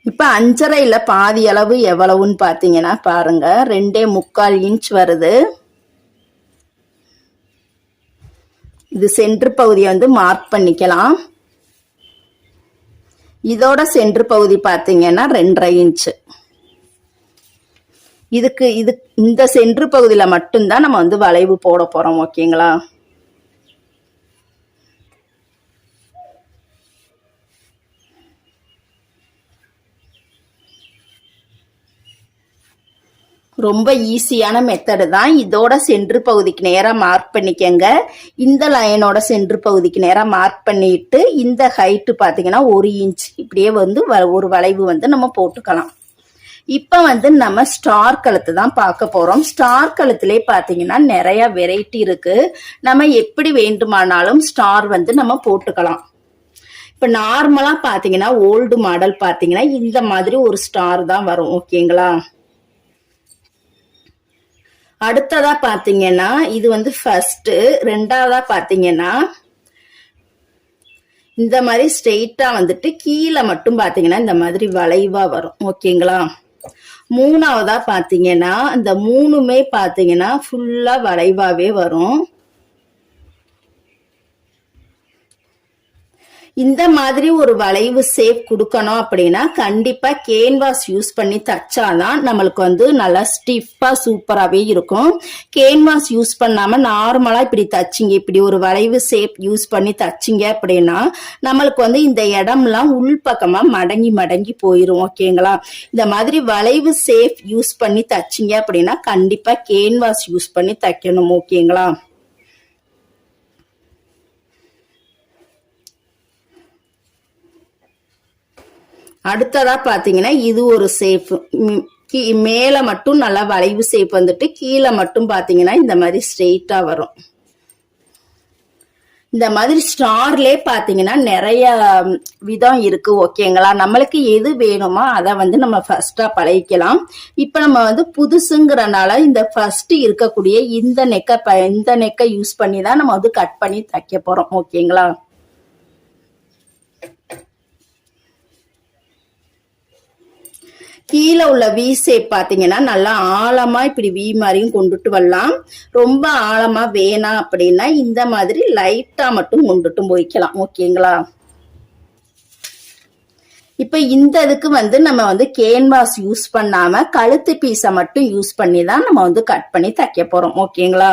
இப்ப 5.5ல பாதி அளவு எவ்வளவுன்னு பாத்தீங்கன்னா பாருங்க, 2.25 இன்ச் வருது. இது சென்டர் பகுதியை வந்து மார்க் பண்ணிக்கலாம். இதோட சென்டர் பகுதி பாத்தீங்கன்னா 2.5 இன்ச். இந்த சென்டர் பகுதியில மட்டும்தான் நம்ம வந்து வளைவு போட போறோம். ஓகேங்களா? ரொம்ப ஈஸியான மெத்தடு தான். இதோட சென்டர் பகுதிக்கு நேராக மார்க் பண்ணிக்கங்க. இந்த லைனோட சென்டர் பகுதிக்கு நேராக மார்க் பண்ணிட்டு இந்த ஹைட்டு பார்த்தீங்கன்னா 1 இன்ச் இப்படியே வந்து ஒரு வளைவு வந்து நம்ம போட்டுக்கலாம். இப்போ வந்து நம்ம ஸ்டார் கழுத்து தான் பார்க்க போறோம். ஸ்டார் கழுத்துலேயே பார்த்தீங்கன்னா நிறைய வெரைட்டி இருக்கு. நம்ம எப்படி வேண்டுமானாலும் ஸ்டார் வந்து நம்ம போட்டுக்கலாம். இப்போ நார்மலா பார்த்தீங்கன்னா ஓல்டு மாடல் பார்த்தீங்கன்னா இந்த மாதிரி ஒரு ஸ்டார் தான் வரும். ஓகேங்களா? அடுத்ததா பாத்தீங்கன்னா இது வந்து ஃபர்ஸ்ட். ரெண்டாவதா பாத்தீங்கன்னா இந்த மாதிரி ஸ்ட்ரெயிட்டா வந்துட்டு கீழே மட்டும் பாத்தீங்கன்னா இந்த மாதிரி வளைவா வரும். ஓகேங்களா? மூணாவதா பாத்தீங்கன்னா இந்த மூணுமே பாத்தீங்கன்னா ஃபுல்லா வளைவாவே வரும். இந்த மாதிரி ஒரு வளைவு ஷேப் கொடுக்கணும் அப்படின்னா கண்டிப்பா கேன்வாஸ் யூஸ் பண்ணி தச்சாதான் நம்மளுக்கு வந்து நல்லா ஸ்டிஃபா சூப்பராகவே இருக்கும். கேன்வாஸ் யூஸ் பண்ணாம நார்மலா இப்படி தச்சிங்க, இப்படி ஒரு வளைவு ஷேப் யூஸ் பண்ணி தச்சிங்க அப்படின்னா நம்மளுக்கு வந்து இந்த இடம்லாம் உள்பக்கமா மடங்கி மடங்கி போயிரும். ஓகேங்களா? இந்த மாதிரி வளைவு ஷேப் யூஸ் பண்ணி தச்சிங்க அப்படின்னா கண்டிப்பா கேன்வாஸ் யூஸ் பண்ணி தைக்கணும். ஓகேங்களா? அடுத்ததா பாத்தீங்கன்னா இது ஒரு ஷேப். மேல மட்டும் நல்லா வளைவு ஷேப் வந்துட்டு கீழே மட்டும் பாத்தீங்கன்னா இந்த மாதிரி ஸ்ட்ரெயிட்டா வரும். இந்த மாதிரி ஸ்டார்லே பாத்தீங்கன்னா நிறைய விதம் இருக்கு. ஓகேங்களா? நம்மளுக்கு எது வேணுமோ அதை வந்து நம்ம ஃபர்ஸ்டா பழகிக்கலாம். இப்ப நம்ம வந்து புதுசுங்கிறனால இந்த ஃபர்ஸ்ட் இருக்கக்கூடிய இந்த நெக்கை யூஸ் பண்ணி தான் நம்ம வந்து கட் பண்ணி தைக்க போறோம். ஓகேங்களா? கீழே உள்ள வி ஷேப் பாத்தீங்கன்னா நல்லா ஆழமா இப்படி வி மாதிரியும் கொண்டுட்டு வரலாம். ரொம்ப ஆழமா வேணாம் அப்படின்னா இந்த மாதிரி லைட்டா மட்டும் கொண்டுட்டும் போய்க்கலாம். ஓகேங்களா? இப்ப இந்த இதுக்கு வந்து நம்ம வந்து கேன்வாஸ் யூஸ் பண்ணாம கழுத்து பீஸை மட்டும் யூஸ் பண்ணி தான் நம்ம வந்து கட் பண்ணி தைக்க போறோம். ஓகேங்களா?